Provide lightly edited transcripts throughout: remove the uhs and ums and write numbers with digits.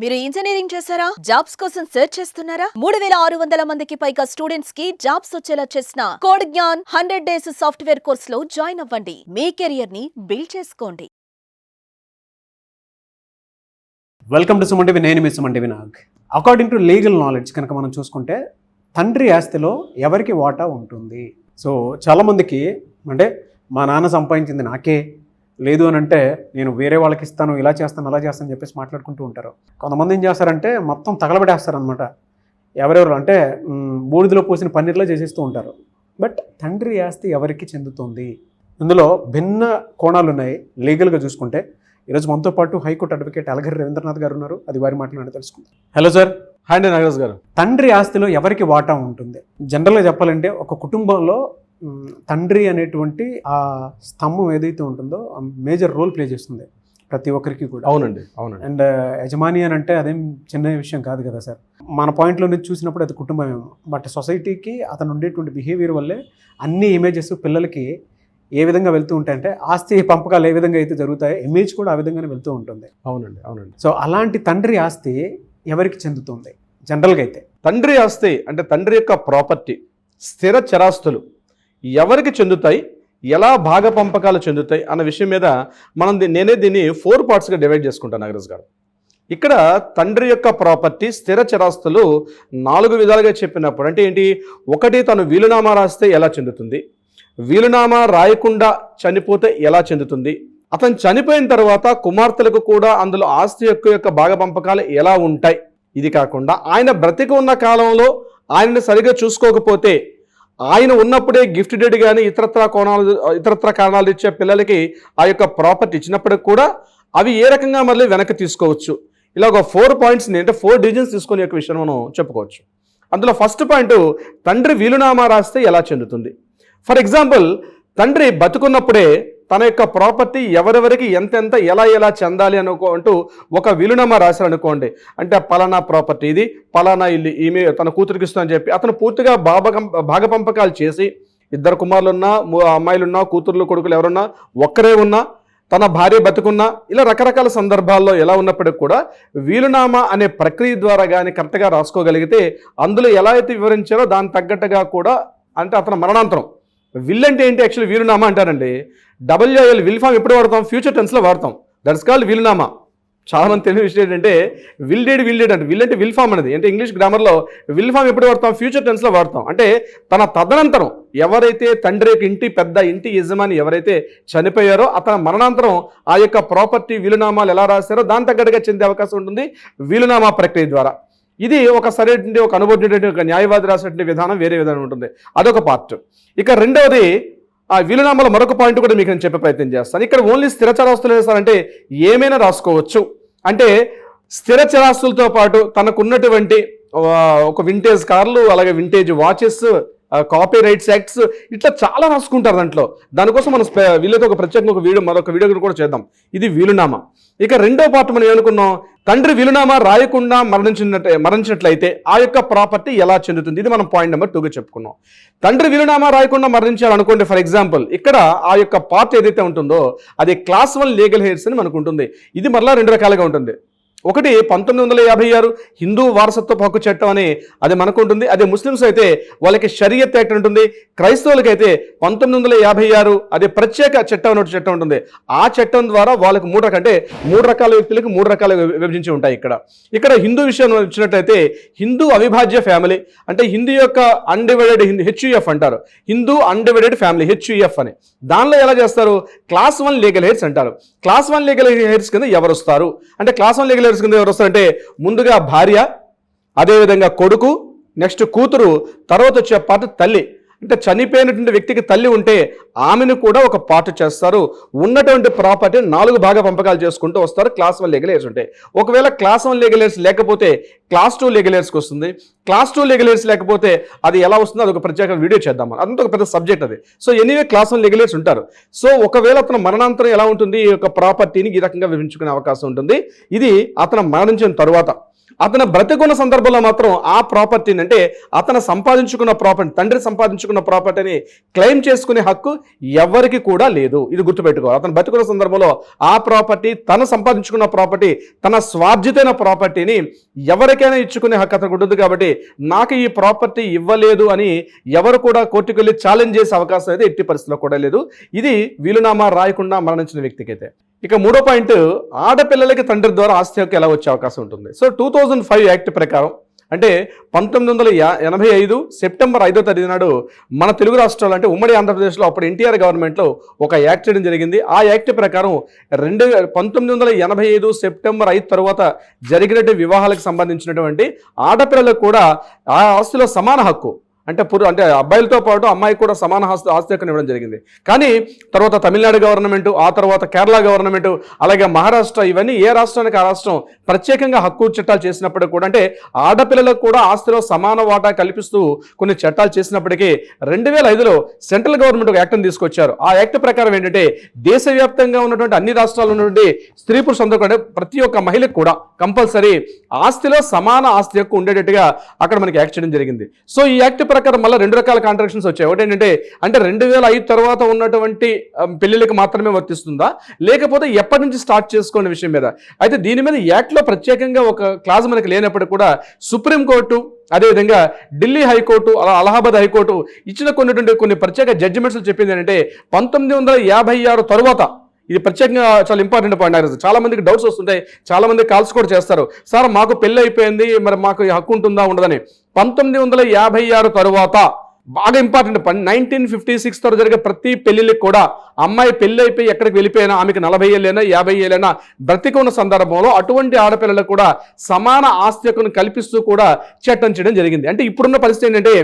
మీరు ఇంజనీరింగ్ చేశారా? జాబ్స్ కోసం సెర్చ్ చేస్తున్నారా? 3600 మందికి పైగా స్టూడెంట్స్ కి జాబ్స్ వచ్చేలా చేసిన Code Gyan 100 days software course లో జాయిన్ అవ్వండి. మీ కెరియర్ ని బిల్డ్ చేసుకోండి. Welcome to Suman TV. నేను మీ Suman TV Nag. According to legal knowledge కనుక మనం చూసుకుంటే తండ్రి ఆస్తిలో ఎవరికి వాటా ఉంటుంది? సో చాలామందికి అంటే మా నాన్న సంపాదించింది నాకే, లేదు అని అంటే నేను వేరే వాళ్ళకి ఇస్తాను, ఇలా చేస్తాను అలా చేస్తాను అని చెప్పేసి మాట్లాడుకుంటూ ఉంటారు. కొంతమంది ఏం చేస్తారంటే మొత్తం తగలబెట్టేస్తారనమాట. ఎవరెవరు అంటే బూడిదలో పోసిన పన్నీర్లో చేసేస్తూ ఉంటారు. బట్ తండ్రి ఆస్తి ఎవరికి చెందుతుంది? ఇందులో భిన్న కోణాలు ఉన్నాయి. లీగల్గా చూసుకుంటే ఈరోజు మనతో పాటు హైకోర్టు అడ్వకేట్ అలగిరి రవీంద్రనాథ్ గారు ఉన్నారు. అది వారి మాట్లాడి తెలుసుకుందాం. Hello sir. హాయ్ అండి నాగరాజ్ గారు. తండ్రి ఆస్తిలో ఎవరికి వాటా ఉంటుంది? జనరల్గా చెప్పాలంటే ఒక కుటుంబంలో తండ్రి అనేటువంటి ఆ స్తంభం ఏదైతే ఉంటుందో మేజర్ రోల్ ప్లే చేస్తుంది ప్రతి ఒక్కరికి కూడా. అవునండి, అవునండి. అండ్ యజమాని అని అంటే అదేం చిన్న విషయం కాదు కదా సార్. మన పాయింట్లో నుంచి చూసినప్పుడు అది కుటుంబమేమో, బట్ సొసైటీకి అతను ఉండేటువంటి బిహేవియర్ వల్లే అన్ని ఇమేజెస్ పిల్లలకి ఏ విధంగా వెళ్తూ ఉంటాయంటే ఆస్తి పంపకాలు ఏ విధంగా అయితే జరుగుతాయో ఇమేజ్ కూడా ఆ విధంగానే వెళ్తూ ఉంటుంది. అవునండి, అవునండి. సో అలాంటి తండ్రి ఆస్తి ఎవరికి చెందుతుంది జనరల్గా అయితే? తండ్రి ఆస్తి అంటే తండ్రి యొక్క ప్రాపర్టీ, స్థిర చరాస్తులు ఎవరికి చెందుతాయి, ఎలా భాగ పంపకాలు చెందుతాయి అన్న విషయం మీద నేనే దీన్ని 4 పార్ట్స్గా డివైడ్ చేసుకుంటాను నాగరాజ్ గారు. ఇక్కడ తండ్రి యొక్క ప్రాపర్టీ, స్థిర చరాస్తులు 4 విధాలుగా చెప్పినప్పుడు అంటే ఏంటి? ఒకటి, తను వీలునామా రాస్తే ఎలా చెందుతుంది, వీలునామా రాయకుండా చనిపోతే ఎలా చెందుతుంది, అతను చనిపోయిన తర్వాత కుమార్తెలకు కూడా అందులో ఆస్తి యొక్క భాగ పంపకాలు ఎలా ఉంటాయి. ఇది కాకుండా ఆయన బ్రతికి ఉన్న కాలంలో ఆయనని సరిగా చూసుకోకపోతే, ఆయన ఉన్నప్పుడే గిఫ్ట్ డేట్ కానీ ఇతరత్ర కారణాలు ఇచ్చే పిల్లలకి ఆ యొక్క ప్రాపర్టీ ఇచ్చినప్పటికి కూడా అవి ఏ రకంగా మళ్ళీ వెనక్కి తీసుకోవచ్చు. ఇలా ఒక 4 పాయింట్స్ని అంటే 4 డివిజన్స్ తీసుకునే యొక్క విషయం మనం చెప్పుకోవచ్చు. అందులో ఫస్ట్ పాయింట్, తండ్రి వీలునామా రాస్తే ఎలా చెందుతుంది. ఫర్ ఎగ్జాంపుల్, తండ్రి బతుకున్నప్పుడే తన యొక్క ప్రాపర్టీ ఎవరెవరికి ఎంతెంత ఎలా చెందాలి అంటూ ఒక వీలునామా రాశారనుకోండి. అంటే పలానా ప్రాపర్టీ ఇది, పలానా ఇల్లు ఈమె తన కూతురికి ఇస్తుందని చెప్పి అతను పూర్తిగా భాగ పంపకాలు చేసి, 2 కుమారులున్నా, అమ్మాయిలున్నా, కూతుర్లు కొడుకులు ఎవరున్నా, ఒక్కరే ఉన్నా, తన భార్య బతుకున్నా, ఇలా రకరకాల సందర్భాల్లో ఎలా ఉన్నప్పటికీ కూడా వీలునామా అనే ప్రక్రియ ద్వారా కానీ కరెక్ట్గా రాసుకోగలిగితే అందులో ఎలా అయితే వివరించారో దాని తగ్గట్టుగా కూడా, అంటే అతను మరణాంతరం విల్ అంటే ఏంటి? యాక్చువల్లీ వీలునామా అంటారండి. WIL విల్ ఫామ్ ఎప్పుడు వాడతాం? ఫ్యూచర్ టెన్స్లో వాడతాం. దట్స్ కాల్డ్ వీలునామా. చాలా మంది తెలియని విషయం ఏంటంటే విల్ డేడ్ అంటే విల్ అంటే విల్ ఫామ్ అనేది అంటే ఇంగ్లీష్ గ్రామర్లో విల్ ఫామ్ ఎప్పుడు వాడతాం? ఫ్యూచర్ టెన్స్లో వాడతాం. అంటే తన తదనంతరం ఎవరైతే తండ్రి యొక్క ఇంటి యజమాని ఎవరైతే చనిపోయారో అతని మరణాంతరం ఆ యొక్క ప్రాపర్టీ వీలునామాలు ఎలా రాశారో దాని తగ్గట్టుగా చెందే అవకాశం ఉంటుంది వీలునామా ప్రక్రియ ద్వారా. ఇది ఒక సరైన ఒక అనుభవం ఒక న్యాయవాది రాసినటువంటి విధానం వేరే విధానం ఉంటుంది. అదొక పార్ట్. ఇక రెండవది, ఆ వీలునామాలో మరొక పాయింట్ కూడా మీకు నేను చెప్పే ప్రయత్నం చేస్తాను. ఇక్కడ ఓన్లీ స్థిర చరాస్తులు వేస్తారంటే ఏమైనా రాసుకోవచ్చు. అంటే స్థిర చరాస్తులతో పాటు తనకున్నటువంటి ఒక వింటేజ్ కార్లు, అలాగే vintage watches, copy rights acts, ఇట్లా చాలా రాసుకుంటారు దాంట్లో. దానికోసం మనం వీళ్ళతో ఒక ప్రత్యేకంగా మరొక వీడియో కూడా చేద్దాం. ఇది వీలునామా. ఇక రెండో పార్ట్ మనం ఏమనుకున్నాం? తండ్రి వీలునామా రాయకుండా మరణించినట్లయితే ఆ యొక్క ప్రాపర్టీ ఎలా చెందుతుంది. ఇది మనం పాయింట్ నెంబర్ 2గా చెప్పుకున్నాం. తండ్రి వీలునామా రాయకుండా మరణించాలనుకోండి, ఫర్ ఎగ్జాంపుల్ ఇక్కడ ఆ యొక్క పార్ట్ ఏదైతే ఉంటుందో అది క్లాస్ 1 లీగల్ హెయిర్స్ అని మనకు ఉంటుంది. ఇది మరలా 2 రకాలుగా ఉంటుంది. ఒకటి 1956 హిందూ వారసత్వ హక్కు చట్టం అని అది మనకు ఉంటుంది. అదే ముస్లిమ్స్ అయితే వాళ్ళకి షరియత్ యాక్ట్ ఉంటుంది. క్రైస్తవులకైతే 1956 అదే ప్రత్యేక చట్టం ఉంటుంది. ఆ చట్టం ద్వారా వాళ్ళకి 3 రకాల వ్యక్తులకు 3 రకాలు విభజించి ఉంటాయి. ఇక్కడ హిందూ విషయం వచ్చినట్లయితే హిందూ అవిభాజ్య ఫ్యామిలీ అంటే హిందూ యొక్క అన్డివైడెడ్ HUF అంటారు. హిందూ అన్డివైడెడ్ ఫ్యామిలీ HUF అని. దానిలో ఎలా చేస్తారు? క్లాస్ 1 లీగల్ హెయిర్స్ అంటారు. క్లాస్ 1 లీగల్ హెయిర్స్ కింద ఎవరు వస్తారు అంటే క్లాస్ 1 లీగల్ కింద ఎవరు వస్తారంటే ముందుగా భార్య, అదేవిధంగా కొడుకు, నెక్స్ట్ కూతురు, తర్వాత వచ్చే పార్ట్ తల్లి. అంటే చనిపోయినటువంటి వ్యక్తికి తల్లి ఉంటే ఆమెను కూడా ఒక పార్ట్ చేస్తారు. ఉన్నటువంటి ప్రాపర్టీ 4 భాగ పంపకాలు చేసుకుంటూ వస్తారు. క్లాస్ 1 లీగల్ హెయిర్స్ ఉంటాయి. ఒకవేళ క్లాస్ 1 లీగల్ హెయిర్స్ లేకపోతే క్లాస్ 2 లీగల్ హెయిర్స్కి వస్తుంది. క్లాస్ 2 లీగల్ హెయిర్స్ లేకపోతే అది ఎలా వస్తుందో అదొక ప్రత్యేక వీడియో చేద్దాం. అదంతా ఒక పెద్ద సబ్జెక్ట్ అది. So anyway class 1 legal hairs ఉంటారు. సో ఒకవేళ అతను మరణాంతరం ఎలా ఉంటుంది, ఈ యొక్క ప్రాపర్టీని ఈ రకంగా విభజించుకునే అవకాశం ఉంటుంది. ఇది అతను మరణించిన తరువాత. అతను బ్రతికున్న సందర్భంలో మాత్రం ఆ ప్రాపర్టీని, అంటే అతను సంపాదించుకున్న ప్రాపర్టీ, తండ్రి సంపాదించుకున్న ప్రాపర్టీని క్లెయిమ్ చేసుకునే హక్కు ఎవరికి కూడా లేదు. ఇది గుర్తుపెట్టుకోవాలి. అతను బ్రతికున్న సందర్భంలో ఆ ప్రాపర్టీ, తను సంపాదించుకున్న ప్రాపర్టీ, తన స్వార్జితైన ప్రాపర్టీని ఎవరికైనా ఇచ్చుకునే హక్కు అతనికి ఉంటుంది. కాబట్టి నాకు ఈ ప్రాపర్టీ ఇవ్వలేదు అని ఎవరు కూడా కోర్టుకు వెళ్ళి ఛాలెంజ్ చేసే అవకాశం అయితే ఎట్టి పరిస్థితిలో కూడా లేదు. ఇది వీలునామా రాయకుండా మరణించిన వ్యక్తికైతే. ఇక మూడో పాయింట్, ఆడపిల్లలకి తండ్రి ద్వారా ఆస్తి హక్కు ఎలా వచ్చే అవకాశం ఉంటుంది. సో 2005 యాక్ట్ ప్రకారం, అంటే 1985 సెప్టెంబర్ 5వ తేదీ నాడు మన తెలుగు రాష్ట్రాలు, అంటే ఉమ్మడి ఆంధ్రప్రదేశ్లో అప్పుడు ఎన్టీఆర్ గవర్నమెంట్లో ఒక యాక్ట్ చేయడం జరిగింది. ఆ యాక్ట్ ప్రకారం 1985 సెప్టెంబర్ 5 తర్వాత జరిగినటువంటి వివాహాలకు సంబంధించినటువంటి ఆడపిల్లలకు కూడా ఆ ఆస్తిలో సమాన హక్కు, అంటే అబ్బాయిలతో పాటు అమ్మాయికి కూడా సమాన ఆస్తి హక్కును ఇవ్వడం జరిగింది. కానీ తర్వాత తమిళనాడు గవర్నమెంట్, ఆ తర్వాత కేరళ గవర్నమెంట్, అలాగే మహారాష్ట్ర, ఇవన్నీ ఏ రాష్ట్రానికి ఆ రాష్ట్రం ప్రత్యేకంగా హక్కు చట్టాలు చేసినప్పటికీ కూడా, అంటే ఆడపిల్లలకు కూడా ఆస్తిలో సమాన వాటా కల్పిస్తూ కొన్ని చట్టాలు చేసినప్పటికీ 2005లో సెంట్రల్ గవర్నమెంట్ ఒక యాక్ట్ని తీసుకొచ్చారు. ఆ యాక్ట్ ప్రకారం ఏంటంటే దేశవ్యాప్తంగా ఉన్నటువంటి అన్ని రాష్ట్రాల్లో ఉన్నటువంటి స్త్రీ పురుషులందరూ కూడా, ప్రతి ఒక్క మహిళకు కూడా కంపల్సరీ ఆస్తిలో సమాన ఆస్తి హక్కు ఉండేటట్టుగా అక్కడ మనకి యాక్ట్ చేయడం జరిగింది. సో ఈ యాక్ట్ ప్రకారం మళ్ళీ 2 రకాల కాంట్రాక్షన్స్ వచ్చాయి. ఒకటి ఏంటంటే, అంటే 2005 తర్వాత ఉన్నటువంటి పెళ్లిళ్ళకి మాత్రమే వర్తిస్తుందా, లేకపోతే ఎప్పటి నుంచి స్టార్ట్ చేసుకునే విషయం మీద. అయితే దీని మీద యాక్ట్లో ప్రత్యేకంగా ఒక క్లాజ్ మనకి లేనప్పటికీ కూడా సుప్రీంకోర్టు, అదేవిధంగా ఢిల్లీ హైకోర్టు, అలహాబాద్ హైకోర్టు ఇచ్చిన కొన్ని ప్రత్యేక జడ్జిమెంట్స్ చెప్పింది ఏంటంటే 1956 తరువాత, ఇది ప్రత్యేకంగా చాలా ఇంపార్టెంట్ పాయింట్. చాలా మందికి డౌట్స్ వస్తుంటాయి, చాలా మంది కాల్స్ కూడా చేస్తారు, సార్ మాకు పెళ్ళి అయిపోయింది, మరి మాకు హక్కు ఉంటుందా ఉండదని. 1956 తరువాత బాగా ఇంపార్టెంట్ 1956 తర్వాత జరిగే ప్రతి పెళ్లిళ్ళకి కూడా అమ్మాయి పెళ్లి అయిపోయి ఎక్కడికి వెళ్ళిపోయినా, ఆమెకి 40 ఏళ్ళైనా 50 ఏళ్ళైనా బ్రతికి ఉన్న సందర్భంలో అటువంటి ఆడపిల్లలకు కూడా సమాన ఆస్తి హక్కును కల్పిస్తూ కూడా చట్టం చేయడం జరిగింది. అంటే ఇప్పుడున్న పరిస్థితి ఏంటంటే,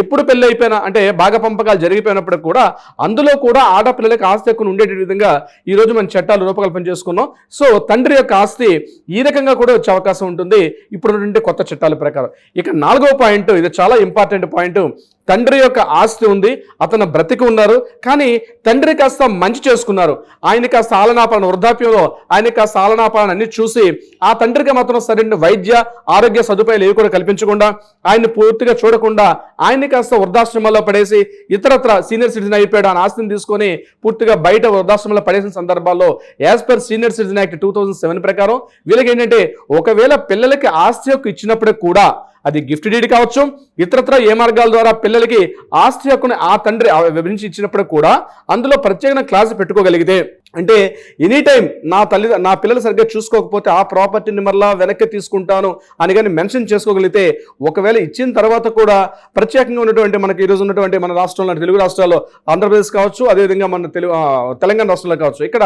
ఎప్పుడు పెళ్లి అయిపోయినా, అంటే భాగ పంపకాలు జరిగిపోయినప్పటికీ కూడా అందులో కూడా ఆడపిల్లలకు ఆస్తి హక్కును ఉండే విధంగా ఈరోజు మనం చట్టాలు రూపకల్పన చేసుకున్నాం. సో తండ్రి యొక్క ఆస్తి ఈ రకంగా కూడా వచ్చే అవకాశం ఉంటుంది ఇప్పుడున్నటువంటి కొత్త చట్టాల ప్రకారం. ఇక 4వ పాయింట్, ఇది చాలా ఇంపార్టెంట్ పాయింట్. తండ్రి యొక్క ఆస్తి ఉంది, అతను బ్రతికి ఉన్నారు, కానీ తండ్రి కాస్త మంచి చేసుకున్నారు, ఆయన కాస్త ఆలనాపాలన, వృద్ధాప్యంలో ఆయన కాస్త ఆలనాపాలన అన్ని చూసి ఆ తండ్రికి మాత్రం సరైన వైద్య ఆరోగ్య సదుపాయాలు ఏవి కూడా కల్పించకుండా, ఆయన్ని పూర్తిగా చూడకుండా ఆయన్ని కాస్త వృద్ధాశ్రమంలో పడేసి ఇతరత్ర సీనియర్ సిటిజన్ అయిపోయాడు అని ఆస్తిని తీసుకొని పూర్తిగా బయట వృద్ధాశ్రమంలో పడేసిన సందర్భాల్లో as per senior citizen act 2007 ప్రకారం వీళ్ళకి ఏంటంటే, ఒకవేళ పిల్లలకి ఆస్తి హక్కు ఇచ్చినప్పటికి కూడా అది గిఫ్ట్ డీడ్ కావచ్చు, ఇతరత్ర ఏ మార్గాల ద్వారా పిల్లలకి ఆస్తి హక్కుని ఆ తండ్రి వివరించి ఇచ్చినప్పుడు కూడా అందులో ప్రత్యేక క్లాస్ పెట్టుకోగలిగితే, అంటే ఎనీ టైం నా పిల్లలు సరిగ్గా చూసుకోకపోతే ఆ ప్రాపర్టీని మరలా వెనక్కి తీసుకుంటాను అని కానీ మెన్షన్ చేసుకోగలిగితే, ఒకవేళ ఇచ్చిన తర్వాత కూడా ప్రత్యేకంగా ఉన్నటువంటి మనకి ఈరోజు ఉన్నటువంటి మన రాష్ట్రంలో, తెలుగు రాష్ట్రాల్లో, ఆంధ్రప్రదేశ్ కావచ్చు, అదేవిధంగా మన తెలంగాణ రాష్ట్రంలో కావచ్చు, ఇక్కడ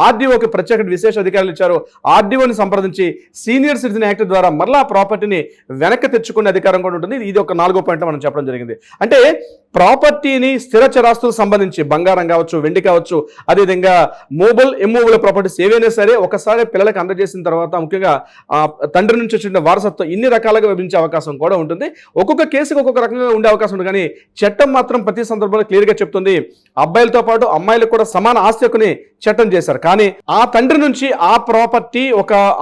ఆర్డీఓకి ప్రత్యేక విశేష అధికారులు ఇచ్చారు. ఆర్డీఓని సంప్రదించి సీనియర్ సిటిజన్ యాక్ట్ ద్వారా మరలా ప్రాపర్టీని వెనక్కి తెచ్చుకునే అధికారం కూడా ఉంటుంది. ఇది ఒక 4వ పాయింట్ మనం చెప్పడం జరిగింది. అంటే ప్రాపర్టీని, స్థిర చరాస్తులకు సంబంధించి బంగారం కావచ్చు, వెండి కావచ్చు, అదేవిధంగా ఇమ్మూవబుల్ ప్రాపర్టీస్ ఏవైనా సరే ఒకసారి పిల్లలకు అందజేసిన తర్వాత, ముఖ్యంగా తండ్రి నుంచి వచ్చిన వారసత్వం ఇన్ని రకాలుగా విభజించే అవకాశం కూడా ఉంటుంది. ఒక్కొక్క కేసుకి ఒక్కొక్క రకంగా ఉండే అవకాశం ఉంటుంది. కానీ చట్టం మాత్రం ప్రతి సందర్భంలో క్లియర్గా చెప్తుంది, అబ్బాయిలతో పాటు అమ్మాయిలకు కూడా సమాన ఆస్తి హక్కుని చట్టం చేశారు. కానీ ఆ తండ్రి నుంచి ఆ ప్రాపర్టీ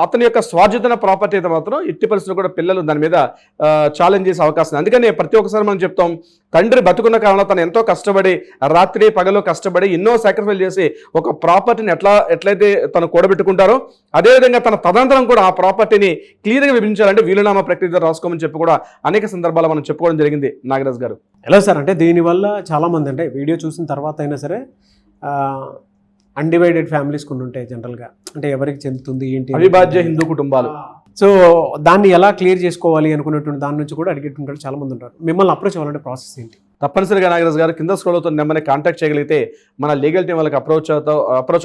అతని యొక్క స్వార్జితమైన ప్రాపర్టీ అయితే మాత్రం ఎట్టి పరిస్థితుల్లో కూడా పిల్లలు దాని మీద ఛాలెంజ్ చేసే అవకాశం. అందుకని ప్రతి ఒక్కసారి మనం చెప్తాం, తండ్రి బతుకున్న కారణంలో తను ఎంతో కష్టపడి రాత్రి పగలు కష్టపడి ఎన్నో సాక్రిఫైస్ చేసి ఒక ప్రాపర్టీని ఎట్లయితే తను కూడబెట్టుకుంటారో, అదేవిధంగా తన తదనంతరం కూడా ఆ ప్రాపర్టీని క్లియర్గా విభజించాలంటే వీలునామా ప్రక్రియ రాసుకోమని చెప్పి కూడా అనేక సందర్భాలు మనం చెప్పుకోవడం జరిగింది. నాగరాజ్ గారు, ఎలా సార్, అంటే దీనివల్ల చాలామంది, అంటే వీడియో చూసిన తర్వాత అయినా సరే అన్డివైడెడ్ ఫ్యామిలీస్ కొన్ని ఉంటాయి జనరల్గా, అంటే ఎవరికి చెందుతుంది ఏంటి, అవిభాజ్య హిందూ కుటుంబాలు. సో దాన్ని ఎలా క్లియర్ చేసుకోవాలి అనుకున్నటువంటి దాని నుంచి కూడా అడిగేటువంటి చాలా మంది ఉంటారు. మిమ్మల్ని అప్రోచ్ అవ్వాలంటే ప్రాసెస్ ఏంటి? తప్పనిసరిగా నాగరాజ్ గారు కింద స్క్రోల్ అవుతున్న నెంబర్ని కాంటాక్ట్ చేయగలిగితే మన లీగల్ టీం వాళ్ళకి అప్రోచ్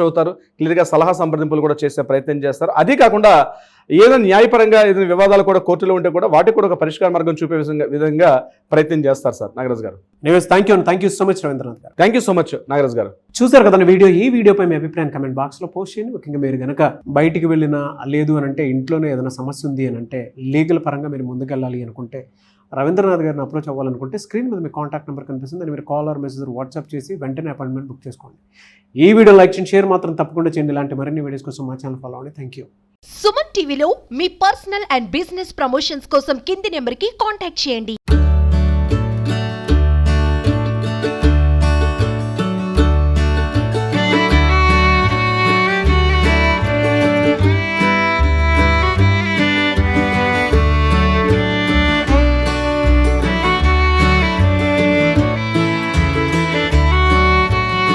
అవుతారు. క్లియర్గా సలహా సంప్రదింపులు కూడా చేసే ప్రయత్నం చేస్తారు. అది కాకుండా ఏదైనా న్యాయపరంగా ఏదైనా వివాదాలు కూడా కోర్టులో ఉంటే కూడా వాటికి కూడా ఒక పరిష్కార మార్గం చూపే విధంగా ప్రయత్నం చేస్తారు sir Nagaraj garu. Thank you so much Ravindranath garu. Thank you so much Nagaraj garu. చూసారు కదా ఈ వీడియోపై మీ అభిప్రాయం కమెంట్ బాక్స్లో పోస్ట్ చేయండి. ముఖ్యంగా మీరు కనుక బయటికి వెళ్ళినా లేదు అని అంటే, ఇంట్లోనే ఏదైనా సమస్య ఉంది అని అంటే, లీగల్ పరంగా మీరు ముందుకెళ్ళాలి అనుకుంటే, రవీంద్రనాథ్ గారిని అప్రోచ్ అవ్వాలనుకుంటే స్క్రీన్ మీద మీ కాంటాక్ట్ నెంబర్ కనిపిస్తుంది. దాన్ని మీరు కాల్ ఆర్ మెసేజ్ వాట్సాప్ చేసి వెంటనే అపాయింట్మెంట్ బుక్ చేసుకోండి. ఈ వీడియో లైక్ చేయండి, షేర్ మాత్రం తప్పకుండా చేయండి. ఇలాంటి మరిన్ని వీడియోస్ కోసం మా ఛానల్ ఫాలో అవ్వండి. Thank you. సుమన్ టీవీలో మీ పర్సనల్ అండ్ బిజినెస్ ప్రమోషన్స్ కోసం కింది నెంబర్కి కాంటాక్ట్ చేయండి.